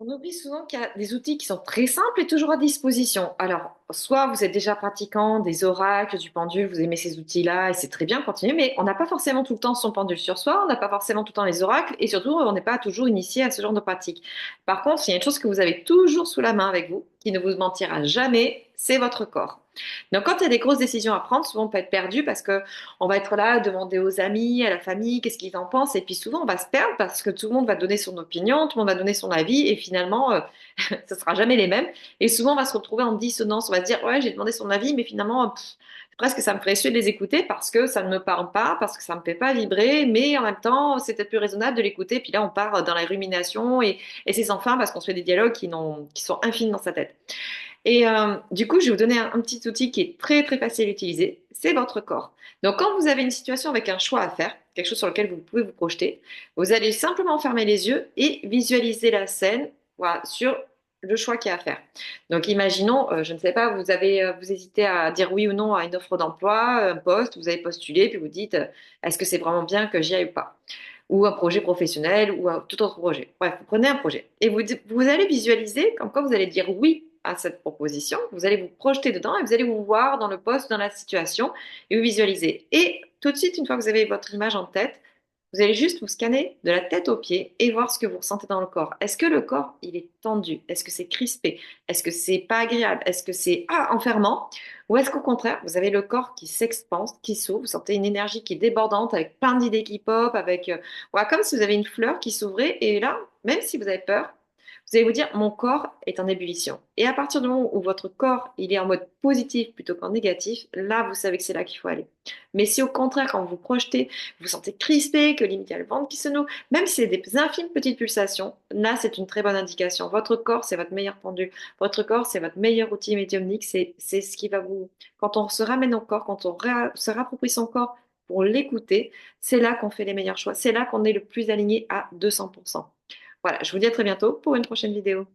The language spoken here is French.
On oublie souvent qu'il y a des outils qui sont très simples et toujours à disposition. Alors, soit vous êtes déjà pratiquant des oracles, du pendule, vous aimez ces outils-là et c'est très bien, continuez, mais on n'a pas forcément tout le temps son pendule sur soi, on n'a pas forcément tout le temps les oracles et surtout, on n'est pas toujours initié à ce genre de pratique. Par contre, il y a une chose que vous avez toujours sous la main avec vous, qui ne vous mentira jamais, c'est votre corps. Donc, quand il y a des grosses décisions à prendre, souvent on peut être perdu parce que on va être là à demander aux amis, à la famille, qu'est-ce qu'ils en pensent. Et puis souvent, on va se perdre parce que tout le monde va donner son opinion, tout le monde va donner son avis. Et finalement, ce sera jamais les mêmes. Et souvent, on va se retrouver en dissonance. On va se dire, ouais, j'ai demandé son avis, mais finalement, presque ça me ferait chier de les écouter parce que ça ne me parle pas, parce que ça me fait pas vibrer. Mais en même temps, c'est peut-être plus raisonnable de l'écouter. Puis là, on part dans la rumination et c'est sans fin parce qu'on se fait des dialogues qui sont infinis dans sa tête. Et du coup, je vais vous donner un petit outil qui est très très facile à utiliser, c'est votre corps. Donc quand vous avez une situation avec un choix à faire, quelque chose sur lequel vous pouvez vous projeter, vous allez simplement fermer les yeux et visualiser la scène, voilà, sur le choix qu'il y a à faire. Donc imaginons, je ne sais pas, vous hésitez à dire oui ou non à une offre d'emploi, un poste, vous avez postulé, puis vous dites, est-ce que c'est vraiment bien que j'y aille ou pas? Ou un projet professionnel ou un tout autre projet. Bref, vous prenez un projet et vous allez visualiser comme quoi vous allez dire oui à cette proposition, vous allez vous projeter dedans et vous allez vous voir dans le poste, dans la situation et vous visualiser. Et tout de suite, une fois que vous avez votre image en tête, vous allez juste vous scanner de la tête aux pieds et voir ce que vous ressentez dans le corps. Est-ce que le corps, il est tendu? Est-ce que c'est crispé? Est-ce que c'est pas agréable? Est-ce que c'est enfermant? Ou est-ce qu'au contraire, vous avez le corps qui s'expanse, qui s'ouvre, vous sentez une énergie qui est débordante avec plein d'idées qui pop, avec voilà, comme si vous avez une fleur qui s'ouvrait et là, même si vous avez peur, vous allez vous dire, mon corps est en ébullition. Et à partir du moment où votre corps, il est en mode positif plutôt qu'en négatif, là, vous savez que c'est là qu'il faut aller. Mais si au contraire, quand vous vous projetez, vous sentez crispé, que limite il y a le ventre qui se noue, même si c'est des infimes petites pulsations, là, c'est une très bonne indication. Votre corps, c'est votre meilleur pendule. Votre corps, c'est votre meilleur outil médiumnique. C'est ce qui va vous... Quand on se ramène au corps, quand on se rapproprie son corps pour l'écouter, c'est là qu'on fait les meilleurs choix. C'est là qu'on est le plus aligné à 200%. Voilà, je vous dis à très bientôt pour une prochaine vidéo.